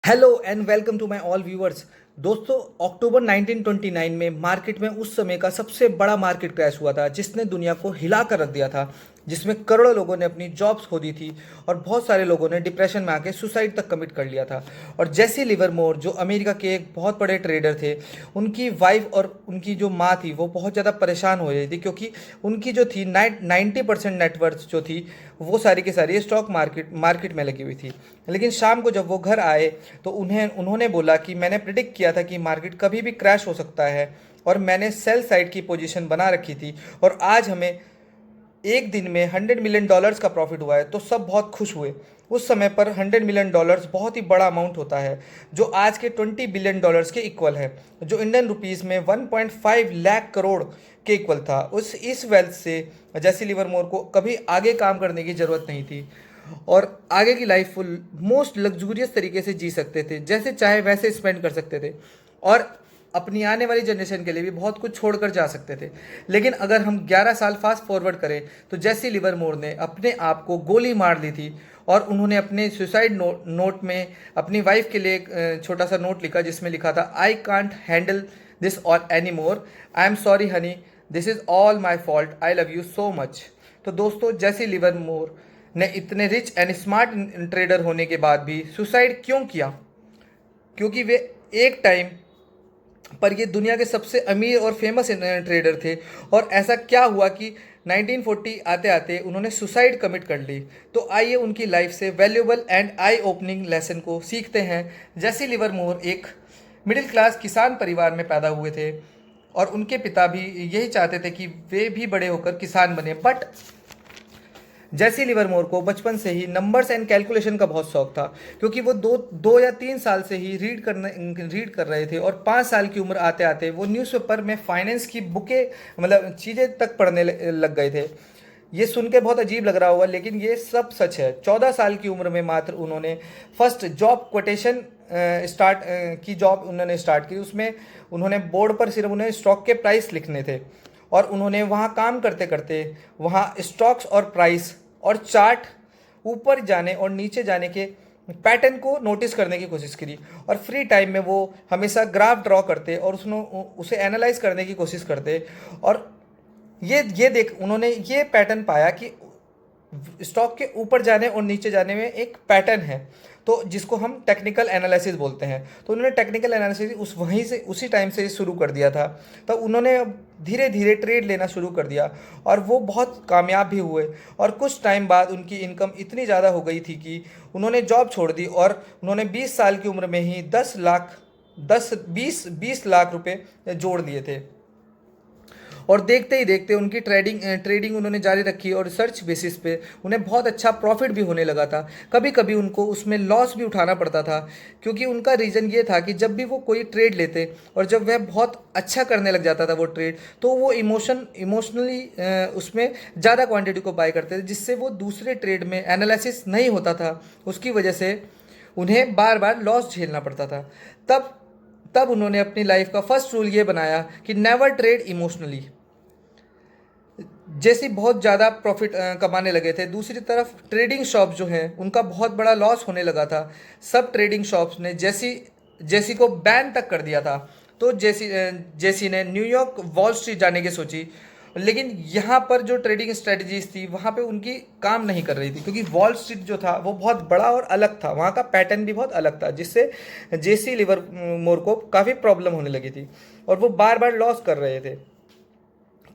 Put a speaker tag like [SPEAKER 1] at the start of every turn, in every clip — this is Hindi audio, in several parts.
[SPEAKER 1] Hello and welcome to my all viewers. दोस्तों, अक्टूबर 1929 में मार्केट में उस समय का सबसे बड़ा मार्केट क्रैश हुआ था जिसने दुनिया को हिला कर रख दिया था, जिसमें करोड़ों लोगों ने अपनी जॉब्स खो दी थी और बहुत सारे लोगों ने डिप्रेशन में आके सुसाइड तक कमिट कर लिया था। और जेसी लिवरमोर जो अमेरिका के एक बहुत बड़े ट्रेडर थे, उनकी वाइफ और उनकी जो माँ थी वो बहुत ज़्यादा परेशान हो रही थी क्योंकि उनकी जो थी 90% नेटवर्थ जो थी वो सारी की सारी स्टॉक मार्केट में लगी हुई थी। लेकिन शाम को जब वो घर आए तो उन्होंने बोला कि मैंने प्रिडिक्ट किया था कि मार्केट कभी भी क्रैश हो सकता है और मैंने सेल साइड की पोजीशन बना रखी थी और आज हमें एक दिन में $100 मिलियन का प्रॉफिट हुआ है। तो सब बहुत खुश हुए। उस समय पर $100 मिलियन बहुत ही बड़ा अमाउंट होता है जो आज के $20 बिलियन के इक्वल है, जो इंडियन रुपीस में 1.5 लाख करोड़ के इक्वल था। उस इस वेल्थ से जैसी लिवरमोर को कभी आगे काम करने की ज़रूरत नहीं थी और आगे की लाइफ फुल मोस्ट लग्जूरियस तरीके से जी सकते थे, जैसे चाहे वैसे स्पेंड कर सकते थे और अपनी आने वाली जनरेशन के लिए भी बहुत कुछ छोड़कर जा सकते थे। लेकिन अगर हम 11 साल फास्ट फॉरवर्ड करें तो जेसी लिवरमोर ने अपने आप को गोली मार ली थी और उन्होंने अपने सुसाइड नोट में अपनी वाइफ के लिए एक छोटा सा नोट लिखा जिसमें लिखा था, I can't handle this all any more, I am sorry Honey, this is all my fault, I love you so much. तो दोस्तों, जेसी लिवरमोर ने इतने रिच एंड स्मार्ट ट्रेडर होने के बाद भी सुसाइड क्यों किया? क्योंकि वे एक टाइम पर ये दुनिया के सबसे अमीर और फेमस ट्रेडर थे और ऐसा क्या हुआ कि 1940 आते आते उन्होंने सुसाइड कमिट कर ली। तो आइए उनकी लाइफ से valuable and I opening lesson को सीखते हैं। जेसी लिवरमोर एक मिडिल क्लास किसान परिवार में पैदा हुए थे और उनके पिता भी यही चाहते थे कि वे भी बड़े होकर किसान बने। बट जेसी लिवरमोर को बचपन से ही नंबर्स एंड कैलकुलेशन का बहुत शौक था क्योंकि वो दो या 3 साल से ही रीड कर रहे थे और 5 साल की उम्र आते आते वो न्यूज़पेपर में फाइनेंस की बुकें मतलब चीज़ें तक पढ़ने लग गए थे। ये सुन के बहुत अजीब लग रहा होगा लेकिन ये सब सच है। 14 साल की उम्र में मात्र उन्होंने फर्स्ट जॉब कोटेशन की जॉब उन्होंने स्टार्ट की। उसमें उन्होंने बोर्ड पर सिर्फ उन्हें स्टॉक के प्राइस लिखने थे और उन्होंने वहाँ काम करते करते वहाँ स्टॉक्स और प्राइस और चार्ट ऊपर जाने और नीचे जाने के पैटर्न को नोटिस करने की कोशिश करी और फ्री टाइम में वो हमेशा ग्राफ ड्रॉ करते और उसे एनालाइज करने की कोशिश करते और उन्होंने ये पैटर्न पाया कि स्टॉक के ऊपर जाने और नीचे जाने में एक पैटर्न है, तो जिसको हम टेक्निकल एनालिसिस बोलते हैं। तो उन्होंने टेक्निकल एनालिसिस उसी टाइम से शुरू कर दिया था। तो उन्होंने धीरे धीरे ट्रेड लेना शुरू कर दिया और वो बहुत कामयाब भी हुए और कुछ टाइम बाद उनकी इनकम इतनी ज़्यादा हो गई थी कि उन्होंने जॉब छोड़ दी और उन्होंने 20 साल की उम्र में ही 20 लाख रुपए जोड़ लिए थे। और देखते ही देखते उनकी ट्रेडिंग उन्होंने जारी रखी और रिसर्च बेसिस पे उन्हें बहुत अच्छा प्रॉफिट भी होने लगा था। कभी कभी उनको उसमें लॉस भी उठाना पड़ता था क्योंकि उनका रीज़न ये था कि जब भी वो कोई ट्रेड लेते और जब वह बहुत अच्छा करने लग जाता था वो ट्रेड, तो वो इमोशनली उसमें ज़्यादा क्वांटिटी को बाय करते थे जिससे वो दूसरे ट्रेड में एनालिसिस नहीं होता था। उसकी वजह से उन्हें बार बार लॉस झेलना पड़ता था। तब तब उन्होंने अपनी लाइफ का फर्स्ट रूल ये बनाया कि नेवर ट्रेड इमोशनली। जैसे बहुत ज़्यादा प्रॉफिट कमाने लगे थे, दूसरी तरफ ट्रेडिंग शॉप जो हैं उनका बहुत बड़ा लॉस होने लगा था। सब ट्रेडिंग शॉप्स ने जेसी को बैन तक कर दिया था। तो जेसी ने न्यूयॉर्क वॉल स्ट्रीट जाने की सोची, लेकिन यहाँ पर जो ट्रेडिंग स्ट्रेटजीज थी वहाँ पे उनकी काम नहीं कर रही थी क्योंकि वॉल स्ट्रीट जो था वो बहुत बड़ा और अलग था, वहाँ का पैटर्न भी बहुत अलग था जिससे जेसी लिवरमोर को काफ़ी प्रॉब्लम होने लगी थी और वो बार बार लॉस कर रहे थे।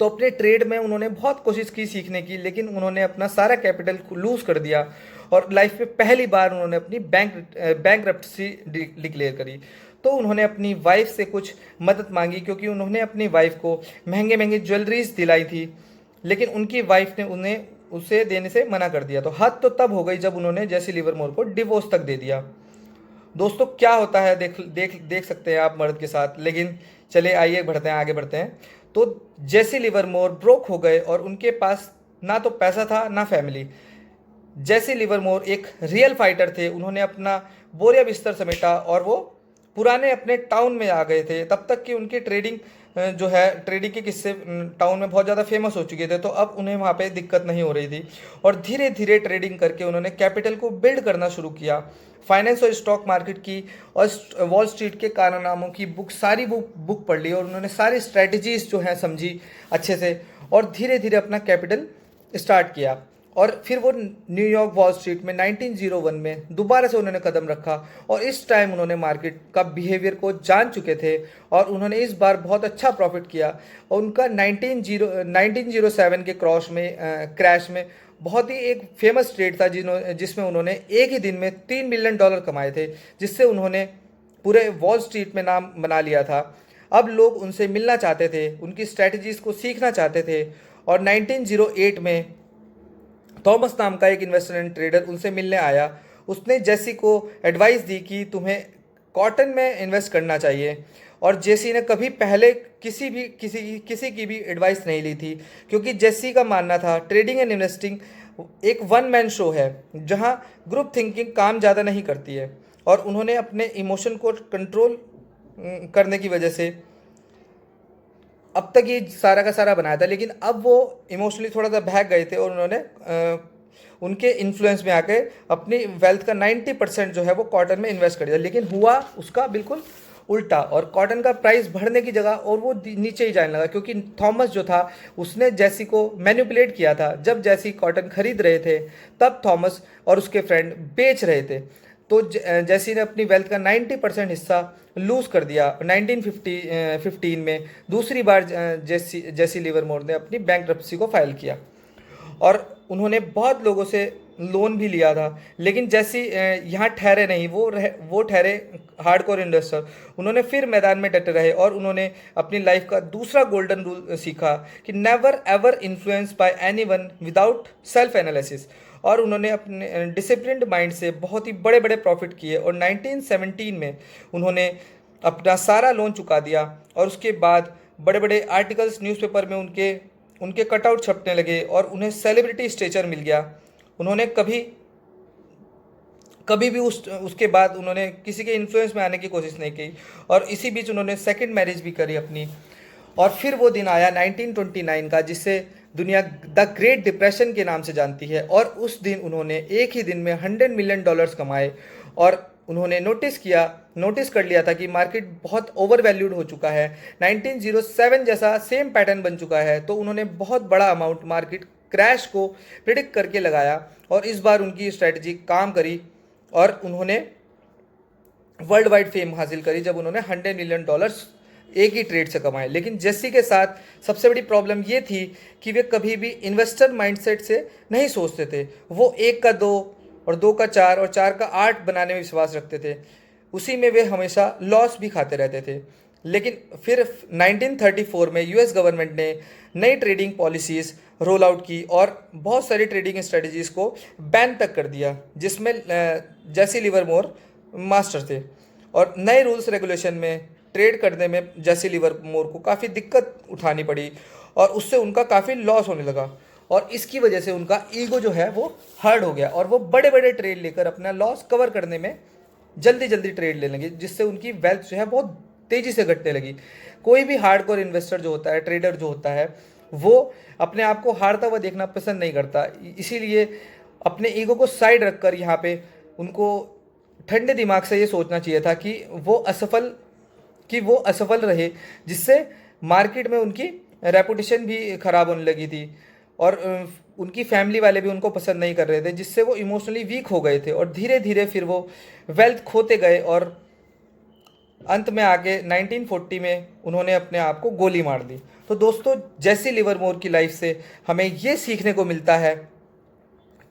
[SPEAKER 1] तो अपने ट्रेड में उन्होंने बहुत कोशिश की सीखने की, लेकिन उन्होंने अपना सारा कैपिटल लूज़ कर दिया और लाइफ में पहली बार उन्होंने अपनी बैंकरप्सी डिक्लेयर करी। तो उन्होंने अपनी वाइफ से कुछ मदद मांगी क्योंकि उन्होंने अपनी वाइफ को महंगे महंगे ज्वेलरीज दिलाई थी, लेकिन उनकी वाइफ ने उन्हें उसे देने से मना कर दिया। तो हद तो तब हो गई जब उन्होंने जेसी लिवरमोर को डिवोर्स तक दे दिया। दोस्तों, क्या होता है देख देख देख सकते हैं आप मर्द के साथ। लेकिन चले आइए बढ़ते हैं, आगे बढ़ते हैं। तो जेसी लिवरमोर ब्रोक हो गए और उनके पास ना तो पैसा था ना फैमिली। जेसी लिवरमोर एक रियल फाइटर थे। उन्होंने अपना बोरिया बिस्तर समेटा और वो पुराने अपने टाउन में आ गए थे। तब तक कि उनकी ट्रेडिंग जो है ट्रेडिंग के किस्से टाउन में बहुत ज़्यादा फेमस हो चुके थे, तो अब उन्हें वहाँ पे दिक्कत नहीं हो रही थी और धीरे धीरे ट्रेडिंग करके उन्होंने कैपिटल को बिल्ड करना शुरू किया। फाइनेंस और स्टॉक मार्केट की और वॉल स्ट्रीट के कारनामों की सारी बुक पढ़ ली और उन्होंने सारी स्ट्रैटेजीज जो हैं समझी अच्छे से और धीरे धीरे अपना कैपिटल स्टार्ट किया। और फिर वो न्यूयॉर्क वॉल स्ट्रीट में 1901 में दोबारा से उन्होंने कदम रखा और इस टाइम उन्होंने मार्केट का बिहेवियर को जान चुके थे और उन्होंने इस बार बहुत अच्छा प्रॉफिट किया और उनका 1907 के क्रैश में बहुत ही एक फेमस ट्रेड था जिसमें उन्होंने एक ही दिन में $3 मिलियन कमाए थे, जिससे उन्होंने पूरे वॉल स्ट्रीट में नाम बना लिया था। अब लोग उनसे मिलना चाहते थे, उनकी स्ट्रैटेजीज को सीखना चाहते थे और 1908 में थॉमस नाम का एक इन्वेस्टर एंड ट्रेडर उनसे मिलने आया। उसने जेसी को एडवाइस दी कि तुम्हें कॉटन में इन्वेस्ट करना चाहिए और जेसी ने कभी पहले किसी की भी एडवाइस नहीं ली थी, क्योंकि जेसी का मानना था ट्रेडिंग एंड इन्वेस्टिंग एक वन मैन शो है जहां ग्रुप थिंकिंग काम ज़्यादा नहीं करती है। और उन्होंने अपने इमोशन को कंट्रोल करने की वजह से अब तक ये सारा का सारा बनाया था, लेकिन अब वो इमोशनली थोड़ा सा बहक गए थे और उन्होंने उनके इन्फ्लुएंस में आके अपनी वेल्थ का 90% जो है वो कॉटन में इन्वेस्ट कर दिया। लेकिन हुआ उसका बिल्कुल उल्टा और कॉटन का प्राइस बढ़ने की जगह और वो नीचे ही जाने लगा, क्योंकि थॉमस जो था उसने जैसी को मैनिपुलेट किया था। जब जैसी कॉटन खरीद रहे थे तब थॉमस और उसके फ्रेंड बेच रहे थे, तो जैसी ने अपनी वेल्थ का 90% हिस्सा लूज़ कर दिया। 1915 में दूसरी बार जेसी लिवरमोर ने अपनी बैंकरप्सी को फाइल किया और उन्होंने बहुत लोगों से लोन भी लिया था, लेकिन जैसी यहाँ ठहरे नहीं, वो ठहरे हार्डकोर इन्वेस्टर। उन्होंने फिर मैदान में डटे रहे और उन्होंने अपनी लाइफ का दूसरा गोल्डन रूल सीखा कि never ever influence by anyone without self analysis. और उन्होंने अपने डिसिप्लिन्ड माइंड से बहुत ही बड़े बड़े प्रॉफिट किए और 1917 में उन्होंने अपना सारा लोन चुका दिया और उसके बाद बड़े बड़े आर्टिकल्स न्यूज़पेपर में उनके कटआउट छपने लगे और उन्हें सेलिब्रिटी स्टेचर मिल गया। उन्होंने कभी भी उसके बाद उन्होंने किसी के इन्फ्लुएंस में आने की कोशिश नहीं की और इसी बीच उन्होंने सेकंड मैरिज भी करी अपनी। और फिर वो दिन आया 1929 का, जिसे दुनिया द ग्रेट डिप्रेशन के नाम से जानती है और उस दिन उन्होंने एक ही दिन में $100 मिलियन कमाए और उन्होंने नोटिस कर लिया था कि मार्केट बहुत ओवर वैल्यूड हो चुका है। 1907 जैसा सेम पैटर्न बन चुका है, तो उन्होंने बहुत बड़ा अमाउंट मार्केट क्रैश को प्रिडिक्ट करके लगाया और इस बार उनकी स्ट्रैटेजी काम करी और उन्होंने वर्ल्ड वाइड फेम हासिल करी जब उन्होंने $100 मिलियन एक ही ट्रेड से कमाए। लेकिन जेसी के साथ सबसे बड़ी प्रॉब्लम ये थी कि वे कभी भी इन्वेस्टर माइंडसेट से नहीं सोचते थे। वो 1 का 2 और 2 का 4 और 4 का 8 बनाने में विश्वास रखते थे, उसी में वे हमेशा लॉस भी खाते रहते थे। लेकिन फिर 1934 में यूएस गवर्नमेंट ने नई ट्रेडिंग पॉलिसीज़ रोल आउट की और बहुत सारी ट्रेडिंग स्ट्रेटजीज़ को बैन तक कर दिया, जिसमें जेसी लिवरमोर मास्टर थे। और नए रूल्स रेगुलेशन में ट्रेड करने में जेसी लिवरमोर को काफ़ी दिक्कत उठानी पड़ी और उससे उनका काफ़ी लॉस होने लगा और इसकी वजह से उनका ईगो जो है वो हर्ट हो गया और वो बड़े बड़े ट्रेड लेकर अपना लॉस कवर करने में जल्दी ट्रेड ले लगे, जिससे उनकी वेल्थ जो है बहुत तेज़ी से घटने लगी। कोई भी हार्डकोर इन्वेस्टर जो होता है, ट्रेडर जो होता है, वो अपने आप को हारता हुआ देखना पसंद नहीं करता। इसीलिए अपने ईगो को साइड रखकर यहाँ पे उनको ठंडे दिमाग से ये सोचना चाहिए था कि वो असफल रहे, जिससे मार्केट में उनकी रेपुटेशन भी ख़राब होने लगी थी और उनकी फैमिली वाले भी उनको पसंद नहीं कर रहे थे, जिससे वो इमोशनली वीक हो गए थे और धीरे धीरे फिर वो वेल्थ खोते गए और अंत में आके 1940 में उन्होंने अपने आप को गोली मार दी। तो दोस्तों, जेसी लिवरमोर की लाइफ से हमें ये सीखने को मिलता है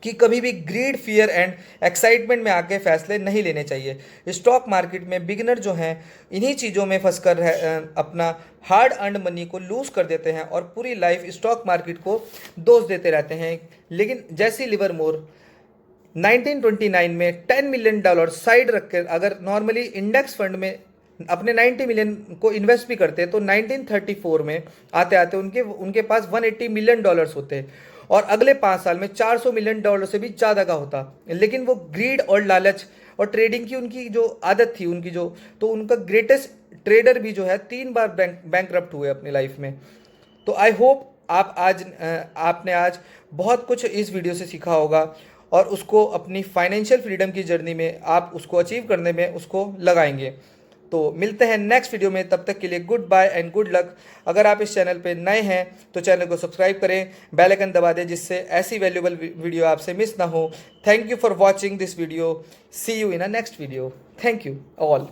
[SPEAKER 1] कि कभी भी ग्रीड, फियर एंड एक्साइटमेंट में आके फैसले नहीं लेने चाहिए। स्टॉक मार्केट में बिगिनर जो हैं इन्हीं चीज़ों में फंसकर अपना हार्ड अर्न मनी को लूज़ कर देते हैं और पूरी लाइफ स्टॉक मार्केट को दोष देते रहते हैं। लेकिन जेसी लिवरमोर 1929 में $10 मिलियन साइड रखकर अगर नॉर्मली इंडेक्स फंड में अपने 90 मिलियन को इन्वेस्ट भी करते तो 1934 में आते आते उनके पास $180 मिलियन होते और अगले 5 साल में $400 मिलियन से भी ज़्यादा का होता। लेकिन वो ग्रीड और लालच और ट्रेडिंग की उनकी जो आदत थी उनकी जो, तो उनका ग्रेटेस्ट ट्रेडर भी जो है 3 बार बैंकरप्ट हुए अपनी लाइफ में। तो आई होप आपने आज बहुत कुछ इस वीडियो से सीखा होगा और उसको अपनी फाइनेंशियल फ्रीडम की जर्नी में आप उसको अचीव करने में उसको लगाएंगे। तो मिलते हैं नेक्स्ट वीडियो में, तब तक के लिए goodbye and good luck. अगर आप इस चैनल पे नए हैं तो चैनल को सब्सक्राइब करें, बेल आइकन दबा दें जिससे ऐसी वैल्यूबल वीडियो आपसे मिस ना हो। Thank you for watching this video, see you in a next video. Thank you all.